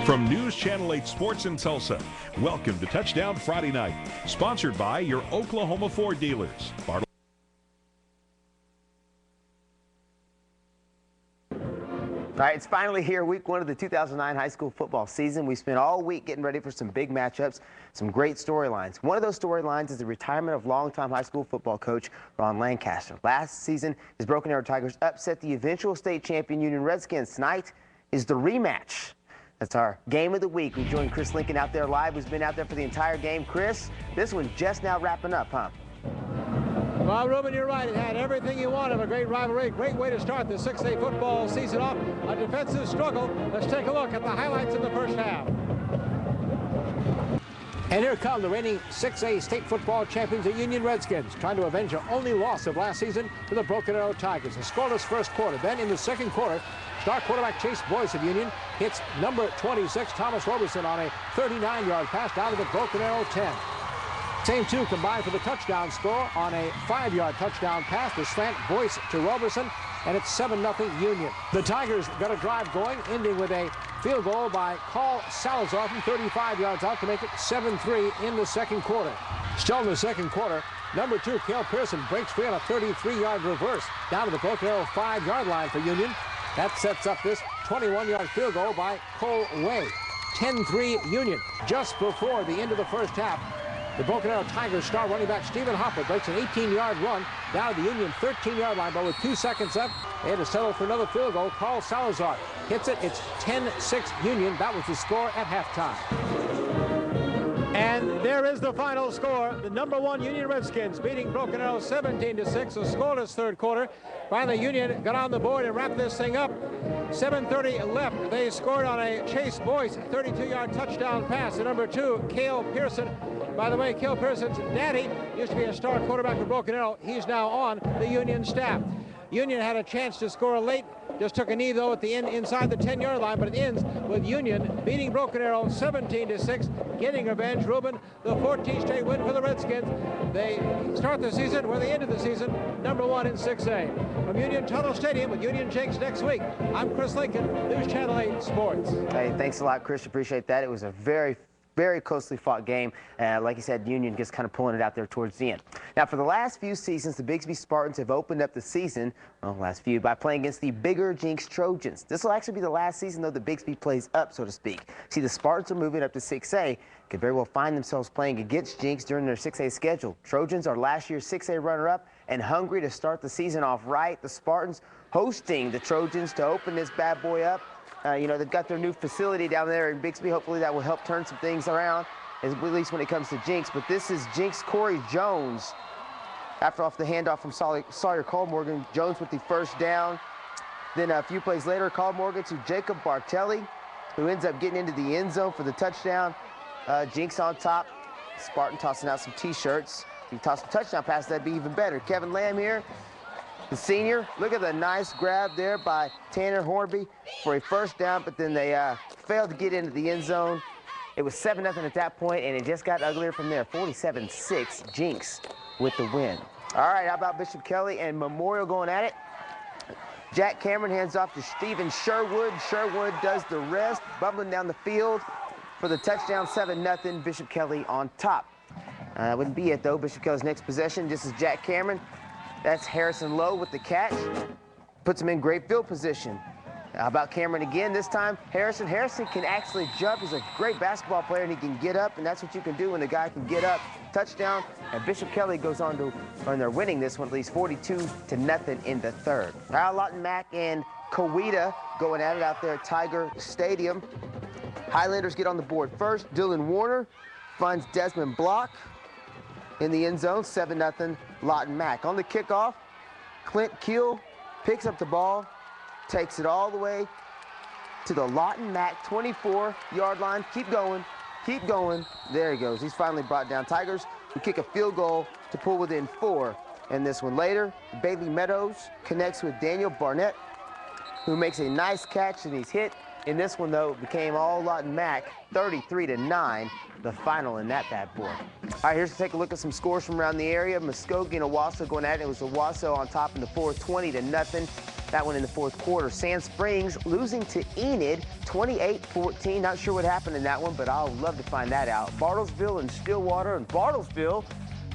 From News Channel 8 Sports in Tulsa, welcome to Touchdown Friday Night, sponsored by your Oklahoma Ford dealers. All right, it's finally here, week one of the 2009 high school football season. We spent all week getting ready for some big matchups, some great storylines. One of those storylines is the retirement of longtime high school football coach Ron Lancaster. Last season, his Broken Arrow Tigers upset the eventual state champion Union Redskins. Tonight is the rematch. That's our game of the week. We joined Chris Lincoln out there live, who's been out there for the entire game. Chris, this one's just now wrapping up, huh? Well, Ruben, you're right. It had everything you want of a great rivalry. Great way to start the 6A football season off. A defensive struggle. Let's take a look at the highlights in the first half. And here come the reigning 6A state football champions, the Union Redskins, trying to avenge their only loss of last season to the Broken Arrow Tigers. A scoreless first quarter. Then in the second quarter, star quarterback Chase Boyce of Union hits number 26, Thomas Roberson, on a 39-yard pass down to the Broken Arrow 10. Same two combined for the touchdown score on a 5-yard touchdown pass. The slant Boyce to Roberson, and it's 7-0 Union. The Tigers got a drive going, ending with a field goal by Carl Salazar from 35 yards out to make it 7-3 in the second quarter. Still in the second quarter, number 2, Cale Pearson, breaks free on a 33-yard reverse down to the Broken Arrow 5-yard line for Union. That sets up this 21-yard field goal by Cole Way. 10-3 Union. Just before the end of the first half, the Broken Arrow Tigers star running back Stephen Hopper breaks an 18-yard run down to the Union 13-yard line, but with 2 seconds left, they had to settle for another field goal. Carl Salazar hits it. It's 10-6 Union. That was the score at halftime. And there is the final score. The number 1 Union Redskins beating Broken Arrow 17-6, a scoreless third quarter. Finally, Union got on the board and wrapped this thing up. 7:30 left. They scored on a Chase Boyce 32-yard touchdown pass to number 2, Cale Pearson. By the way, Cale Pearson's daddy used to be a star quarterback for Broken Arrow. He's now on the Union staff. Union had a chance to score late. Just took a knee, though, at the end inside the 10-yard line, but it ends with Union beating Broken Arrow 17-6, getting revenge. Ruben, the 14th straight win for the Redskins. They start the season where they ended the season, number 1 in 6A. From Union Tunnel Stadium with Union Jenks next week, I'm Chris Lincoln, News Channel 8 Sports. Hey, thanks a lot, Chris. Appreciate that. It was a very closely fought game. Like you said, Union just kind of pulling it out there towards the end. Now, for the last few seasons, the Bixby Spartans have opened up the season, well, last few, by playing against the bigger Jenks Trojans. This will actually be the last season, though, that Bixby plays up, so to speak. See, the Spartans are moving up to 6A. Could very well find themselves playing against Jenks during their 6A schedule. Trojans are last year's 6A runner-up and hungry to start the season off right. The Spartans hosting the Trojans to open this bad boy up. You know, they've got their new facility down there in Bixby. Hopefully that will help turn some things around, at least when it comes to Jenks. But this is Jenks Corey Jones. Off the handoff from Sawyer Caldmorgan. Jones with the first down. Then a few plays later, Caldmorgan to Jacob Bartelli, who ends up getting into the end zone for the touchdown. Jenks on top. Spartan tossing out some T-shirts. If you toss a touchdown pass, that'd be even better. Kevin Lamb here, the senior. Look at the nice grab there by Tanner Hornby for a first down, but then they failed to get into the end zone. It was 7-0 at that point, and it just got uglier from there. 47-6, Jenks with the win. All right, how about Bishop Kelley and Memorial going at it? Jack Cameron hands off to Stephen Sherwood. Sherwood does the rest, bubbling down the field for the touchdown. 7-0, Bishop Kelley on top. That wouldn't be it, though. Bishop Kelley's next possession, this is Jack Cameron. That's Harrison Lowe with the catch. Puts him in great field position. How about Cameron again? This time, Harrison. Harrison can actually jump. He's a great basketball player, and he can get up, and that's what you can do when the guy can get up. Touchdown, and Bishop Kelley goes on to, and they're winning this one at least 42-0 in the third. Now Lawton Mack and Coweta going at it out there at Tiger Stadium. Highlanders get on the board first. Dylan Warner finds Desmond Block in the end zone. 7-0 Lawton Mack. On the kickoff, Clint Keel picks up the ball, takes it all the way to the Lawton Mack 24-yard line. Keep going, keep going. There he goes. He's finally brought down. Tigers will kick a field goal to pull within 4. And this one later, Bailey Meadows connects with Daniel Barnett, who makes a nice catch, and he's hit. In this one, though, it became all Lawton Mack, 33-9, the final in that bad boy. All right, here's to take a look at some scores from around the area. Muskogee and Owasso going at it. It was Owasso on top in the fourth, 20-0. that one in the fourth quarter. Sand Springs losing to Enid 28-14. Not sure what happened in that one, but I'll love to find that out. Bartlesville and Stillwater, and Bartlesville,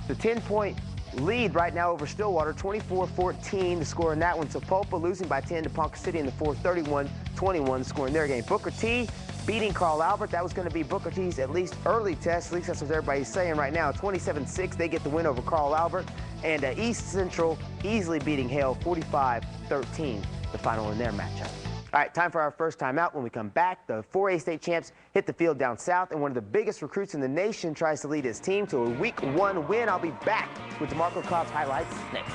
the 10-point lead right now over Stillwater, 24-14 the score in that one. So Polpa losing by 10 to Ponca City in the fourth, 31-21 the score in their game. Booker T beating Carl Albert. That was going to be Booker T's at least early test. At least that's what everybody's saying right now. 27-6, they get the win over Carl Albert. And East Central easily beating Hale 45-13, the final in their matchup. All right, time for our first timeout. When we come back, the 4A state champs hit the field down south, and one of the biggest recruits in the nation tries to lead his team to a Week 1 win. I'll be back with DeMarco Cobb's highlights next.